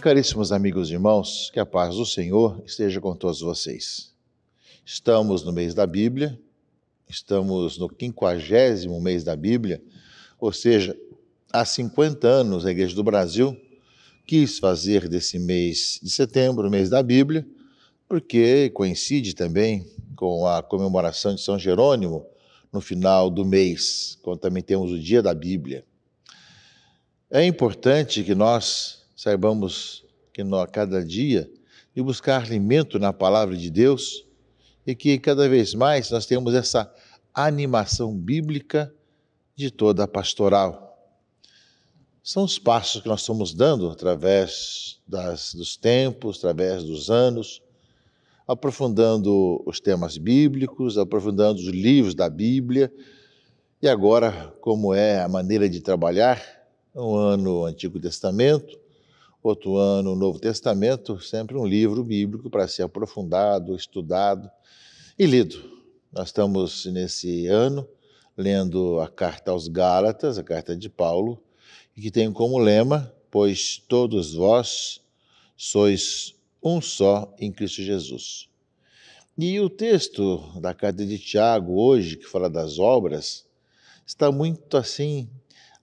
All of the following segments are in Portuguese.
Caríssimos amigos e irmãos, que a paz do Senhor esteja com todos vocês. Estamos no mês da Bíblia, estamos no 50º mês da Bíblia, ou seja, há 50 anos a Igreja do Brasil quis fazer desse mês de setembro o mês da Bíblia, porque coincide também com a comemoração de São Jerônimo no final do mês, quando também temos o Dia da Bíblia. É importante que nós saibamos que a cada dia de buscar alimento na palavra de Deus e que cada vez mais nós temos essa animação bíblica de toda a pastoral. São os passos que nós estamos dando através dos tempos, através dos anos, aprofundando os temas bíblicos, aprofundando os livros da Bíblia e agora como é a maneira de trabalhar, um ano o Antigo Testamento, outro ano o Novo Testamento, sempre um livro bíblico para ser aprofundado, estudado e lido. Nós estamos nesse ano lendo a carta aos Gálatas, a carta de Paulo, e que tem como lema, pois todos vós sois um só em Cristo Jesus. E o texto da carta de Tiago hoje, que fala das obras, está muito assim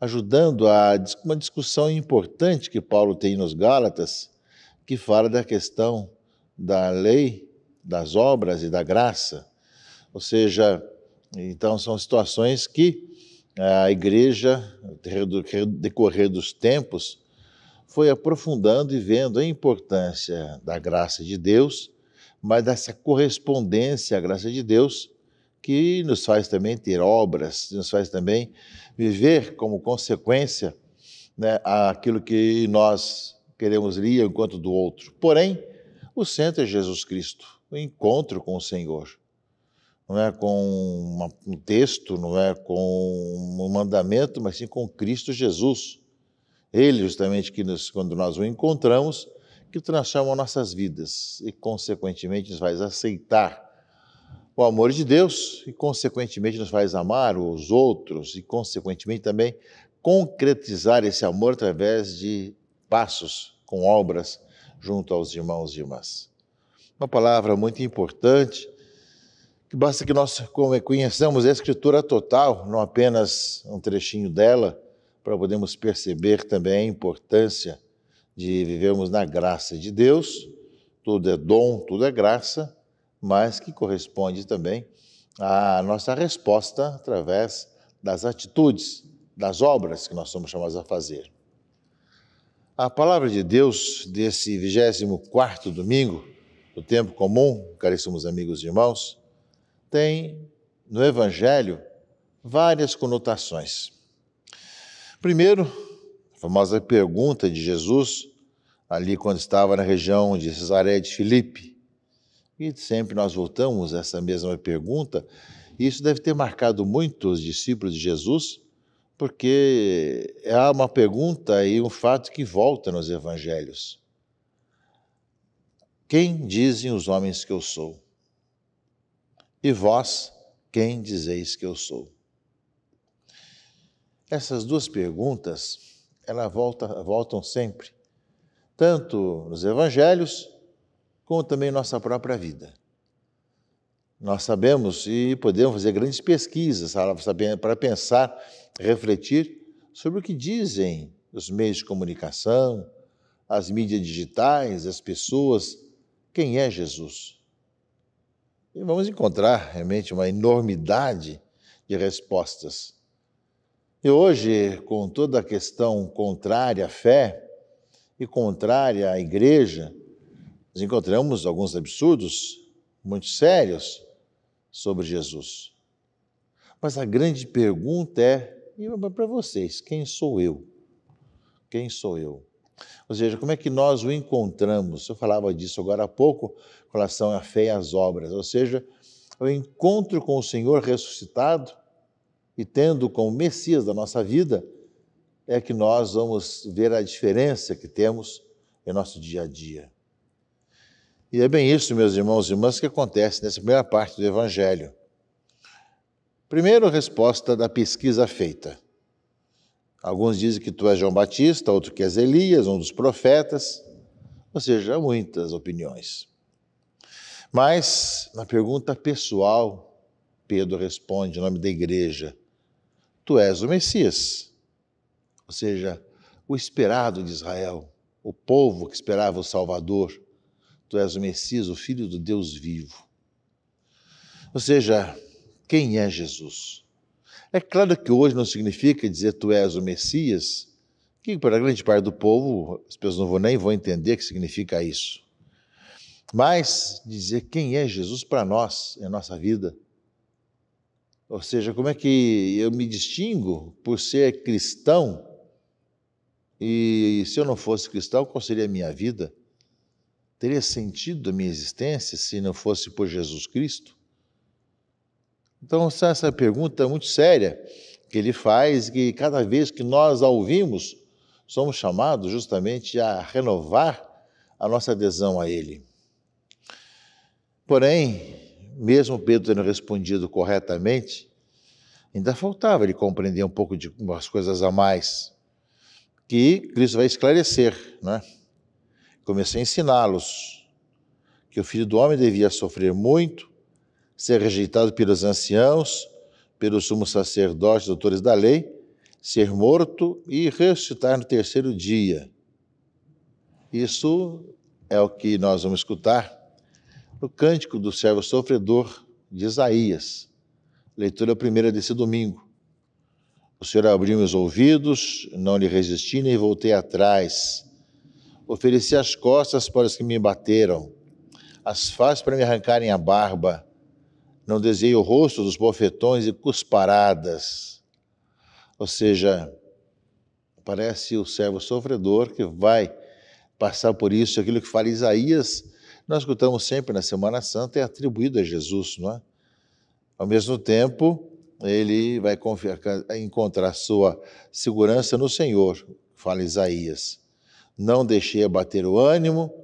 ajudando a uma discussão importante que Paulo tem nos Gálatas, que fala da questão da lei, das obras e da graça. Ou seja, então são situações que a igreja, no decorrer dos tempos, foi aprofundando e vendo a importância da graça de Deus, mas dessa correspondência à graça de Deus, que nos faz também ter obras, nos faz também viver como consequência, né, aquilo que nós queremos ir ao encontro do outro. Porém, o centro é Jesus Cristo, o encontro com o Senhor. Não é com um texto, não é com um mandamento, mas sim com Cristo Jesus. Ele, justamente, quando nós o encontramos, que transforma nossas vidas e, consequentemente, nos faz aceitar o amor de Deus e, consequentemente, nos faz amar os outros e, consequentemente, também concretizar esse amor através de passos com obras junto aos irmãos e irmãs. Uma palavra muito importante, que basta que nós conheçamos a Escritura total, não apenas um trechinho dela, para podermos perceber também a importância de vivermos na graça de Deus. Tudo é dom, tudo é graça, mas que corresponde também à nossa resposta através das atitudes, das obras que nós somos chamados a fazer. A palavra de Deus desse 24º domingo do tempo comum, caríssimos amigos e irmãos, tem no Evangelho várias conotações. Primeiro, a famosa pergunta de Jesus, ali quando estava na região de Cesaré de Filipe. E sempre nós voltamos a essa mesma pergunta, e isso deve ter marcado muitos discípulos de Jesus, porque é uma pergunta e um fato que volta nos evangelhos. Quem dizem os homens que eu sou? E vós, quem dizeis que eu sou? Essas duas perguntas, elas voltam sempre, tanto nos evangelhos, como também em nossa própria vida. Nós sabemos e podemos fazer grandes pesquisas para pensar, refletir sobre o que dizem os meios de comunicação, as mídias digitais, as pessoas, quem é Jesus. E vamos encontrar realmente uma enormidade de respostas. E hoje, com toda a questão contrária à fé e contrária à igreja, nós encontramos alguns absurdos muito sérios sobre Jesus. Mas a grande pergunta é, e para vocês, quem sou eu? Quem sou eu? Ou seja, como é que nós o encontramos? Eu falava disso agora há pouco, com relação à fé e às obras. Ou seja, o encontro com o Senhor ressuscitado e tendo como Messias da nossa vida, é que nós vamos ver a diferença que temos em nosso dia a dia. E é bem isso, meus irmãos e irmãs, que acontece nessa primeira parte do Evangelho. Primeiro, a resposta da pesquisa feita. Alguns dizem que tu és João Batista, outro que és Elias, um dos profetas. Ou seja, há muitas opiniões. Mas, na pergunta pessoal, Pedro responde em nome da igreja: Tu és o Messias, ou seja, o esperado de Israel, o povo que esperava o Salvador. Tu és o Messias, o Filho do Deus vivo. Ou seja, quem é Jesus? É claro que hoje não significa dizer tu és o Messias, que para a grande parte do povo as pessoas nem vão entender o que significa isso. Mas dizer quem é Jesus para nós, em nossa vida. Ou seja, como é que eu me distingo por ser cristão? E se eu não fosse cristão, qual seria a minha vida? Teria sentido a minha existência se não fosse por Jesus Cristo? Então, essa pergunta é muito séria que ele faz, que cada vez que nós a ouvimos, somos chamados justamente a renovar a nossa adesão a ele. Porém, mesmo Pedro tendo respondido corretamente, ainda faltava ele compreender um pouco de umas coisas a mais, que Cristo vai esclarecer, né? Começou a ensiná-los que o Filho do Homem devia sofrer muito, ser rejeitado pelos anciãos, pelos sumos sacerdotes, doutores da lei, ser morto e ressuscitar no terceiro dia. Isso é o que nós vamos escutar no Cântico do Servo Sofredor de Isaías, leitura primeira desse domingo. O Senhor abriu meus ouvidos, não lhe resisti nem voltei atrás. Ofereci as costas para os que me bateram, as faces para me arrancarem a barba. Não desviei o rosto dos bofetões e cusparadas. Ou seja, parece o servo sofredor que vai passar por isso. Aquilo que fala Isaías, nós escutamos sempre na Semana Santa, é atribuído a Jesus, não é? Ao mesmo tempo, ele vai encontrar sua segurança no Senhor, fala Isaías. Não deixei abater o ânimo,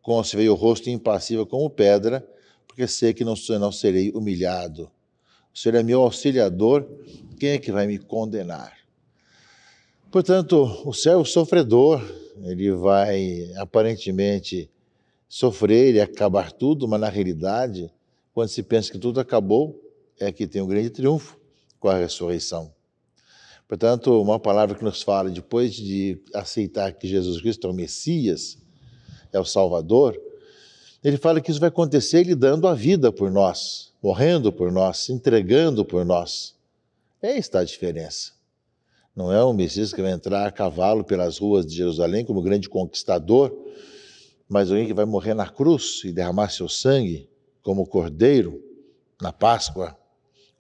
conservei o rosto impassível como pedra, porque sei que não serei humilhado. O Senhor é meu auxiliador, quem é que vai me condenar? Portanto, o servo sofredor, ele vai aparentemente sofrer e acabar tudo, mas na realidade, quando se pensa que tudo acabou, é que tem um grande triunfo com a ressurreição. Portanto, uma palavra que nos fala, depois de aceitar que Jesus Cristo é o Messias, é o Salvador, ele fala que isso vai acontecer ele dando a vida por nós, morrendo por nós, entregando por nós. Aí está a diferença. Não é um Messias que vai entrar a cavalo pelas ruas de Jerusalém como grande conquistador, mas alguém que vai morrer na cruz e derramar seu sangue como cordeiro na Páscoa,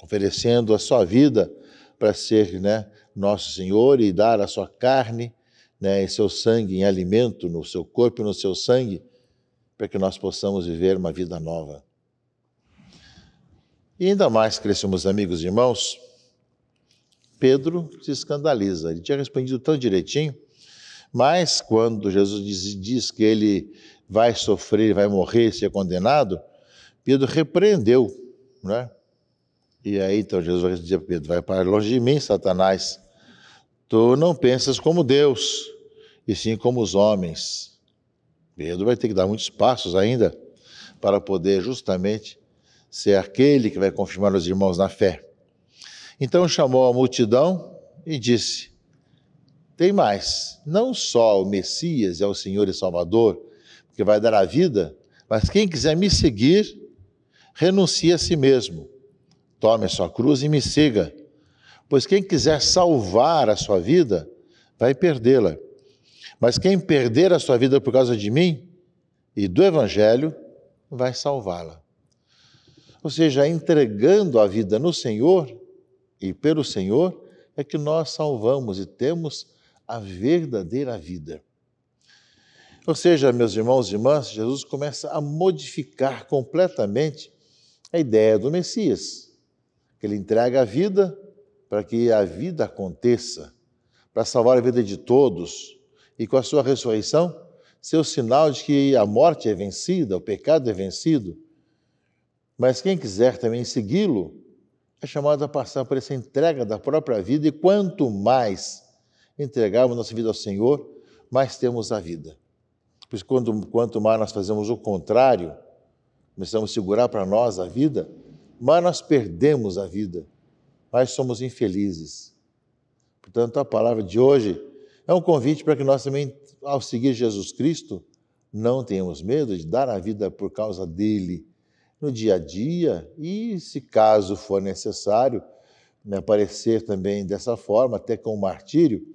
oferecendo a sua vida para ser, nosso Senhor e dar a sua carne, e seu sangue em alimento no seu corpo e no seu sangue, para que nós possamos viver uma vida nova. E ainda mais, caríssimos amigos e irmãos, Pedro se escandaliza. Ele tinha respondido tão direitinho, mas quando Jesus diz que ele vai sofrer, vai morrer, ser condenado, Pedro repreendeu, né? E aí então Jesus vai dizer para Pedro: vai para longe de mim, Satanás. Tu não pensas como Deus, e sim como os homens. Pedro vai ter que dar muitos passos ainda para poder justamente ser aquele que vai confirmar os irmãos na fé. Então chamou a multidão e disse: tem mais, não só o Messias é o Senhor e Salvador, que vai dar a vida, mas quem quiser me seguir, renuncie a si mesmo, tome a sua cruz e me siga, pois quem quiser salvar a sua vida, vai perdê-la. Mas quem perder a sua vida por causa de mim e do Evangelho, vai salvá-la. Ou seja, entregando a vida no Senhor e pelo Senhor, é que nós salvamos e temos a verdadeira vida. Ou seja, meus irmãos e irmãs, Jesus começa a modificar completamente a ideia do Messias, que ele entrega a vida para que a vida aconteça, para salvar a vida de todos, e com a sua ressurreição, ser o sinal de que a morte é vencida, o pecado é vencido. Mas quem quiser também segui-lo, é chamado a passar por essa entrega da própria vida, e quanto mais entregarmos nossa vida ao Senhor, mais temos a vida. Pois quanto mais nós fazemos o contrário, começamos a segurar para nós a vida, mais nós perdemos a vida, mais somos infelizes. Portanto, a palavra de hoje é um convite para que nós também, ao seguir Jesus Cristo, não tenhamos medo de dar a vida por causa dele no dia a dia e, se caso for necessário, aparecer também dessa forma, até com o martírio,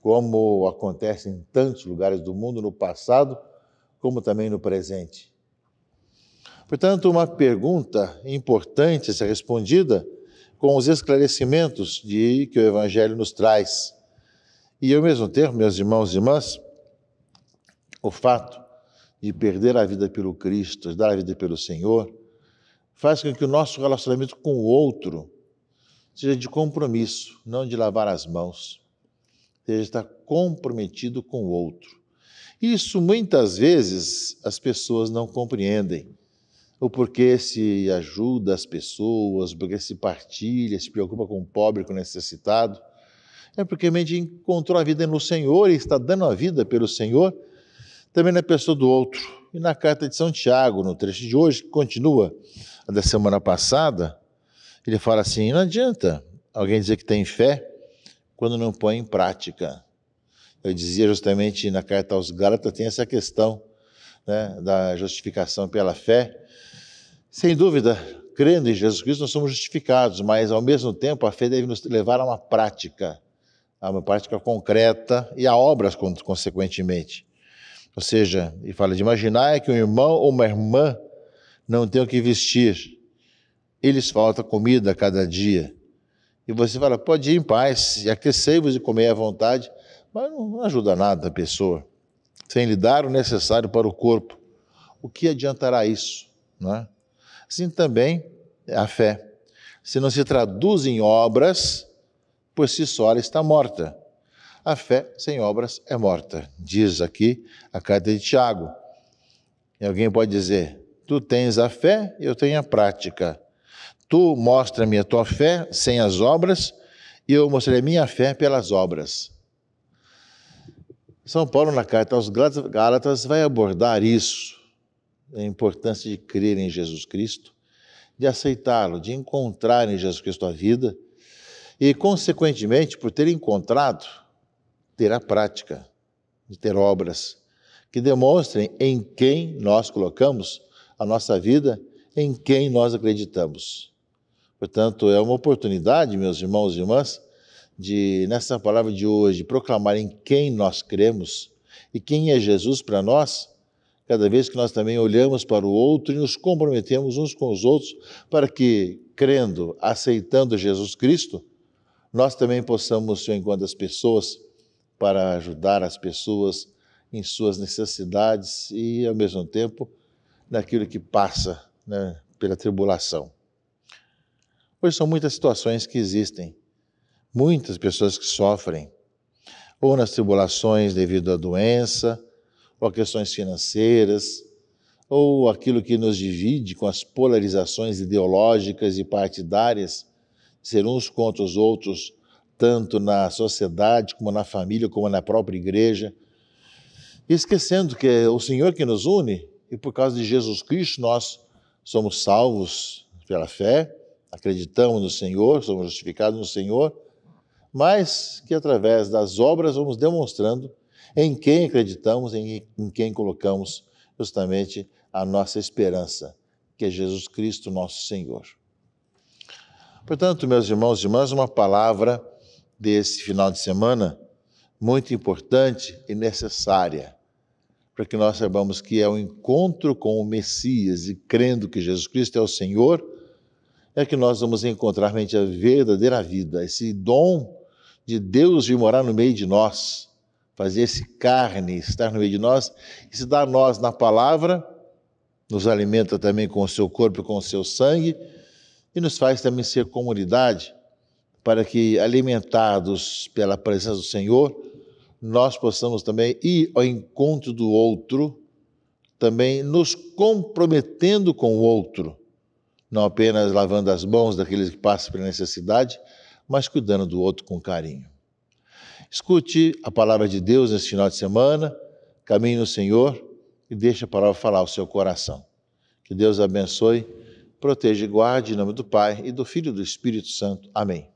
como acontece em tantos lugares do mundo no passado, como também no presente. Portanto, uma pergunta importante a ser respondida com os esclarecimentos que o Evangelho nos traz. E, ao mesmo tempo, meus irmãos e irmãs, o fato de perder a vida pelo Cristo, de dar a vida pelo Senhor, faz com que o nosso relacionamento com o outro seja de compromisso, não de lavar as mãos, seja de estar comprometido com o outro. Isso, muitas vezes, as pessoas não compreendem. O porquê se ajuda as pessoas, o porquê se partilha, se preocupa com o pobre, com o necessitado. É porque a gente encontrou a vida no Senhor e está dando a vida pelo Senhor, também na pessoa do outro. E na carta de São Tiago, no trecho de hoje, que continua a da semana passada, ele fala assim: não adianta alguém dizer que tem fé quando não põe em prática. Eu dizia justamente na carta aos Gálatas, tem essa questão, né, da justificação pela fé. Sem dúvida, crendo em Jesus Cristo, nós somos justificados, mas, ao mesmo tempo, a fé deve nos levar a uma prática concreta e a obras, consequentemente. Ou seja, ele fala de imaginar que um irmão ou uma irmã não tem o que vestir, eles faltam comida a cada dia. E você fala, pode ir em paz, e aquecei-vos e comer à vontade, mas não ajuda nada a pessoa, sem lhe dar o necessário para o corpo. O que adiantará isso, não é? Assim também é a fé. Se não se traduz em obras, por si só ela está morta. A fé sem obras é morta, diz aqui a carta de Tiago. E alguém pode dizer, tu tens a fé, eu tenho a prática. Tu mostra-me a tua fé sem as obras, e eu mostrarei a minha fé pelas obras. São Paulo, na carta aos Gálatas, vai abordar isso, a importância de crer em Jesus Cristo, de aceitá-lo, de encontrar em Jesus Cristo a vida e, consequentemente, por ter encontrado, ter a prática, de ter obras que demonstrem em quem nós colocamos a nossa vida, em quem nós acreditamos. Portanto, é uma oportunidade, meus irmãos e irmãs, de, nessa palavra de hoje, proclamar em quem nós cremos e quem é Jesus para nós, cada vez que nós também olhamos para o outro e nos comprometemos uns com os outros para que, crendo, aceitando Jesus Cristo, nós também possamos ser enquanto as pessoas para ajudar as pessoas em suas necessidades e, ao mesmo tempo, naquilo que passa, né, pela tribulação. Hoje são muitas situações que existem, muitas pessoas que sofrem, ou nas tribulações devido à doença, ou a questões financeiras, ou aquilo que nos divide com as polarizações ideológicas e partidárias, ser uns contra os outros, tanto na sociedade, como na família, como na própria igreja, e esquecendo que é o Senhor que nos une, e por causa de Jesus Cristo nós somos salvos pela fé, acreditamos no Senhor, somos justificados no Senhor, mas que através das obras vamos demonstrando em quem acreditamos, em quem colocamos justamente a nossa esperança, que é Jesus Cristo, nosso Senhor. Portanto, meus irmãos e irmãs, uma palavra desse final de semana muito importante e necessária, para que nós saibamos que é o encontro com o Messias e crendo que Jesus Cristo é o Senhor, é que nós vamos encontrar realmente a verdadeira vida, esse dom de Deus de morar no meio de nós, fazer esse carne, estar no meio de nós, e se dar a nós na palavra, nos alimenta também com o seu corpo e com o seu sangue, e nos faz também ser comunidade, para que, alimentados pela presença do Senhor, nós possamos também ir ao encontro do outro, também nos comprometendo com o outro, não apenas lavando as mãos daqueles que passam pela necessidade, mas cuidando do outro com carinho. Escute a palavra de Deus nesse final de semana, caminhe no Senhor e deixe a palavra falar ao seu coração. Que Deus abençoe, proteja e guarde em nome do Pai e do Filho e do Espírito Santo. Amém.